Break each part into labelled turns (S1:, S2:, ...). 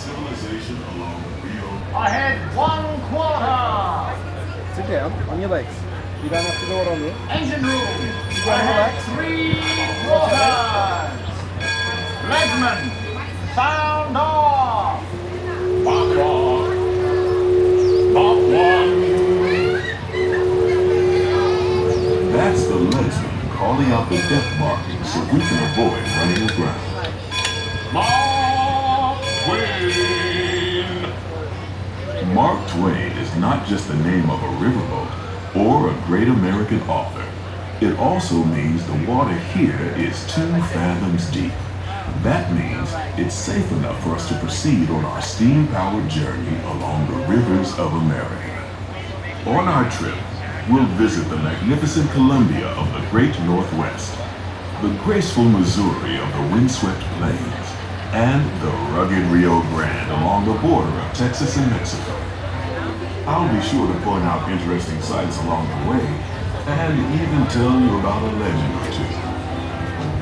S1: civilization along the Rio.
S2: Ahead 1/4.
S3: Sit down on your legs. You don't have to do it on you.
S2: Engine room.
S3: You gotta
S2: Ahead
S3: relax.
S2: 3/4. Legsman. Sound off.
S1: Mach 1. Mach 1. That's the legsman calling out the depth markings so we can avoid running aground. Mark Twain. Mark Twain is not just the name of a riverboat or a great American author. It also means the water here is 2 fathoms deep. That means it's safe enough for us to proceed on our steam-powered journey along the rivers of America. On our trip, we'll visit the magnificent Columbia of the Great Northwest, the graceful Missouri of the windswept plains, and the rugged Rio Grande along the border of Texas and Mexico. I'll be sure to point out interesting sights along the way and even tell you about a legend or two.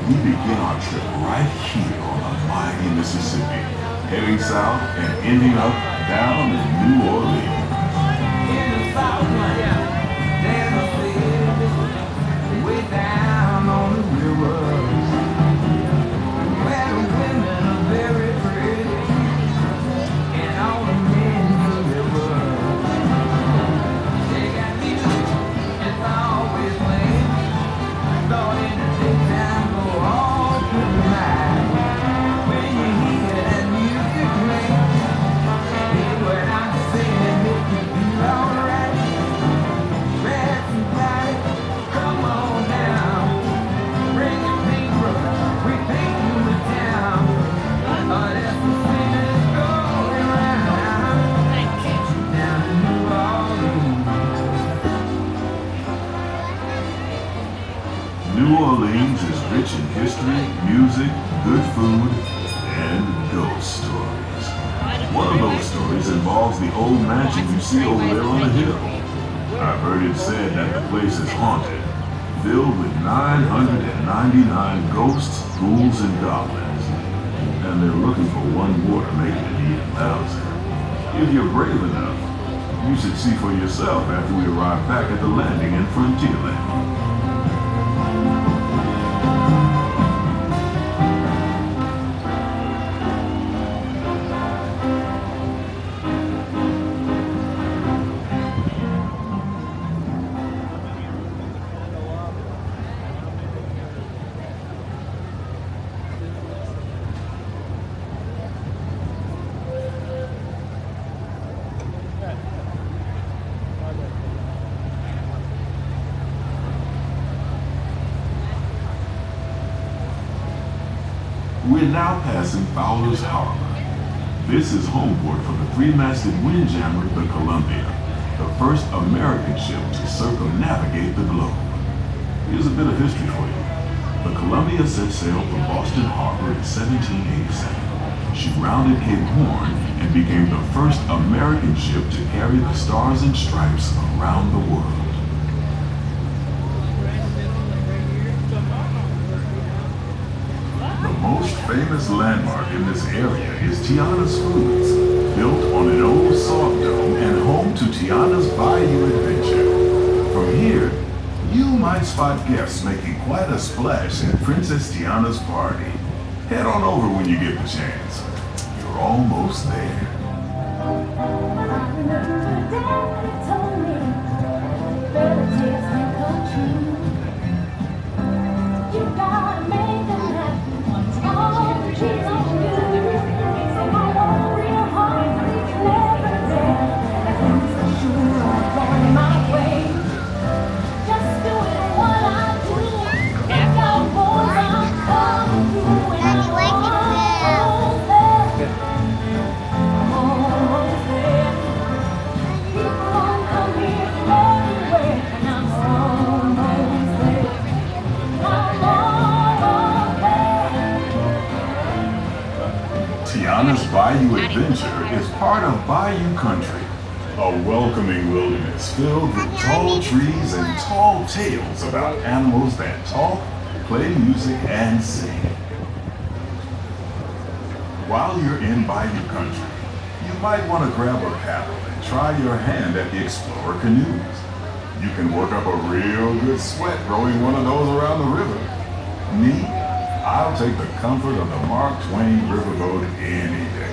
S1: We begin our trip right here on the mighty Mississippi, heading south and ending up down in New Orleans.
S4: Way down on the river, where the women are very pretty, and all the men in the river. They got music, it's always playing. Thought in the daytime go all through the night. When you hear that music play, hear what I'm saying, make you feel alright. Grab somebody, come on down. Bring your paper, we take you to town. That's the thing that's going round. Down in New Orleans.
S1: New Orleans is rich in history, music, good food, and ghost stories. One of those stories involves the old mansion you see over there on the hill. I've heard it said that the place is haunted, filled with 999 ghosts, ghouls, and goblins. And they're looking for one more to make it even 1,000. If you're brave enough, you should see for yourself after we arrive back at the landing in Frontierland. We're now passing Fowler's Harbor. This is home port for the 3-masted windjammer, the Columbia, the first American ship to circumnavigate the globe. Here's a bit of history for you. The Columbia set sail from Boston Harbor in 1787. She rounded Cape Horn and became the first American ship to carry the Stars and Stripes around the world. The most famous landmark in this area is Tiana's Foods, built on an old salt dome and home to Tiana's Bayou Adventure. From here, you might spot guests making quite a splash at Princess Tiana's party. Head on over when you get the chance. You're almost there. Tiana's Bayou Adventure is part of Bayou Country, a welcoming wilderness filled with tall trees and tall tales about animals that talk, play music, and sing. While you're in Bayou Country, you might want to grab a paddle and try your hand at the Explorer canoes. You can work up a real good sweat rowing one of those around the river. Me, I'll take the comfort of the Mark Twain Riverboat any day.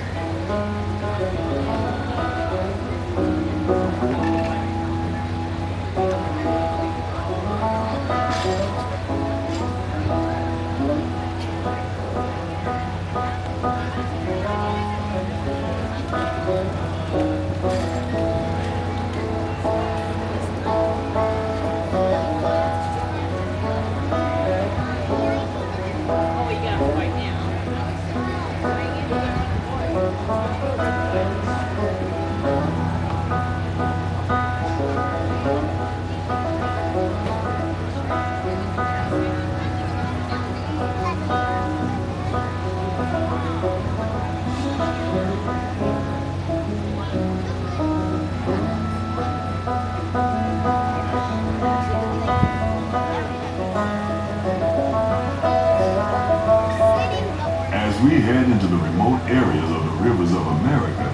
S1: As we head into the remote areas of the rivers of America,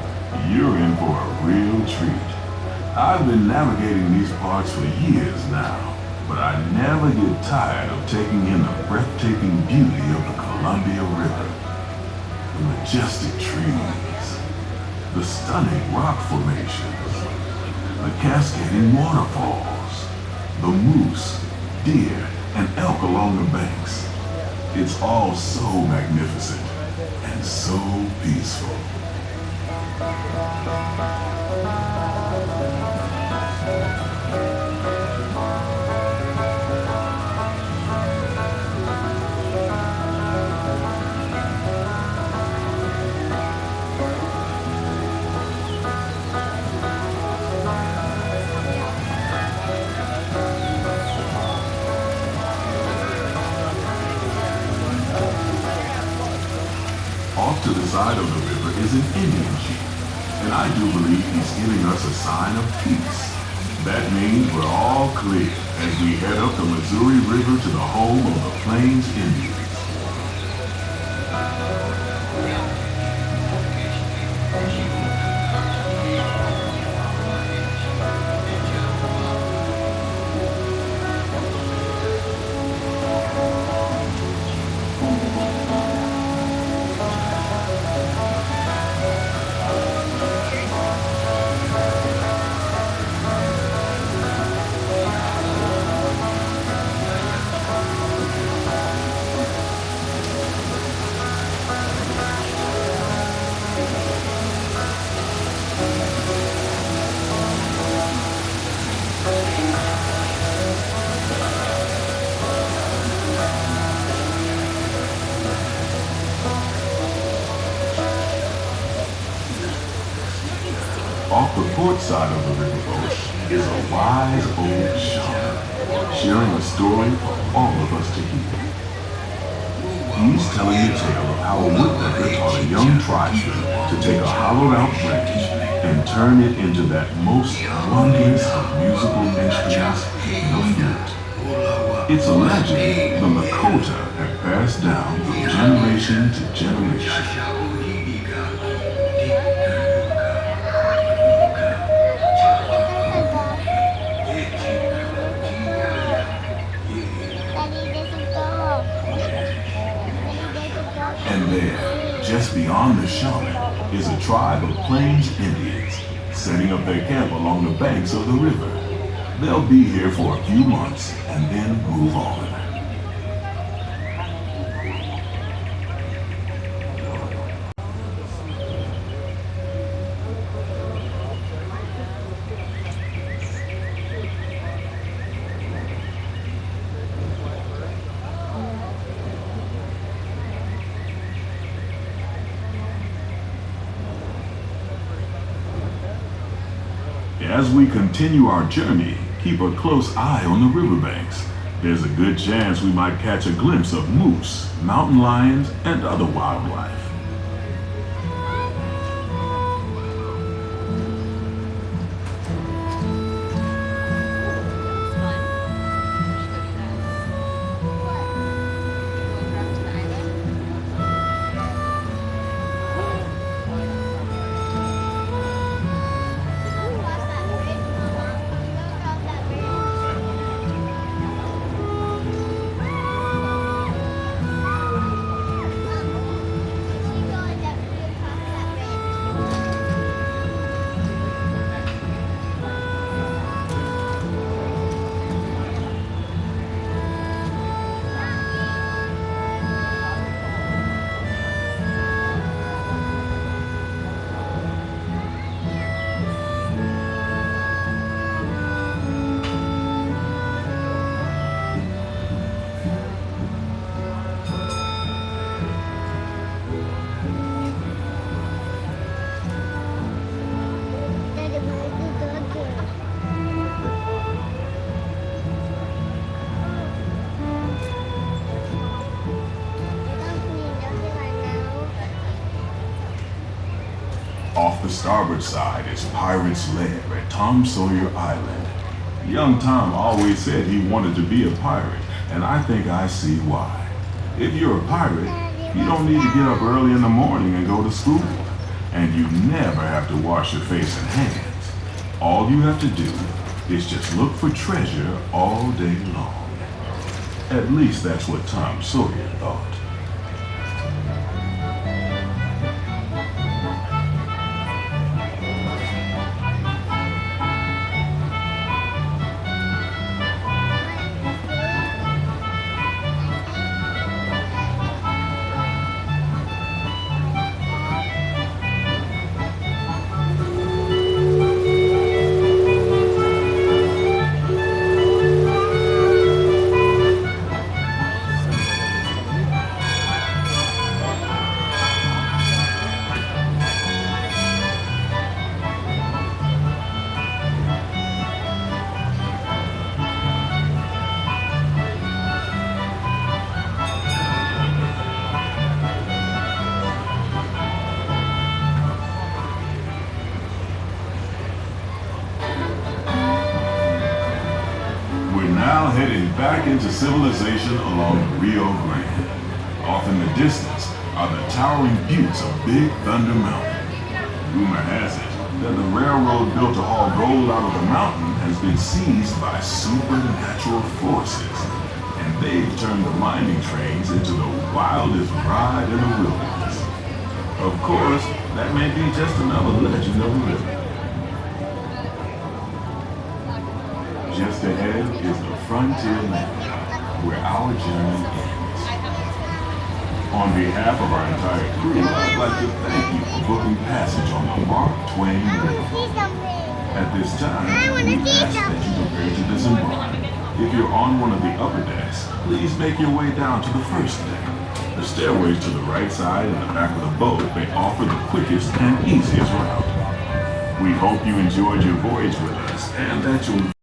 S1: you're in for a real treat. I've been navigating these parts for years now, but I never get tired of taking in the breathtaking beauty of the Columbia River. The majestic trees, the stunning rock formations, the cascading waterfalls, the moose, deer, and elk along the banks. It's all so magnificent and so peaceful. Off to the side of the river is an Indian chief, and I do believe he's giving us a sign of peace. That means we're all clear as we head up the Missouri River to the home of the Plains Indians. Off the port side of the riverboat is a wise old shaman, sharing a story for all of us to hear. He's telling the tale of how a woodpecker taught a young tribesman to take a hollowed-out branch and turn it into that most wondrous of musical instruments, the flute. It's a legend the Lakota had passed down from generation to generation. And there, just beyond the shaman, is a tribe of Plains Indians, setting up their camp along the banks of the river. They'll be here for a few months and then move on. As we continue our journey, keep a close eye on the riverbanks. There's a good chance we might catch a glimpse of moose, mountain lions, and other wildlife. the starboard side is Pirate's Lair at Tom Sawyer Island. Young Tom always said he wanted to be a pirate, and I think I see why. If you're a pirate, you don't need to get up early in the morning and go to school. And you never have to wash your face and hands. All you have to do is just look for treasure all day long. At least that's what Tom Sawyer thought. Now heading back into civilization along the Rio Grande. Off in the distance are the towering buttes of Big Thunder Mountain. Rumor has it that the railroad built to haul gold out of the mountain has been seized by supernatural forces, and they've turned the mining trains into the wildest ride in the wilderness. Of course, that may be just another legend of a river. Just ahead is the frontier land, where our journey ends. On behalf of our entire crew, I'd like to thank you for booking passage on the Mark Twain Riverboat. At this time, we ask that you prepare to disembark. If you're on one of the upper decks, please make your way down to the first deck. The stairways to the right side and the back of the boat may offer the quickest and easiest route. We hope you enjoyed your voyage with us and that you'll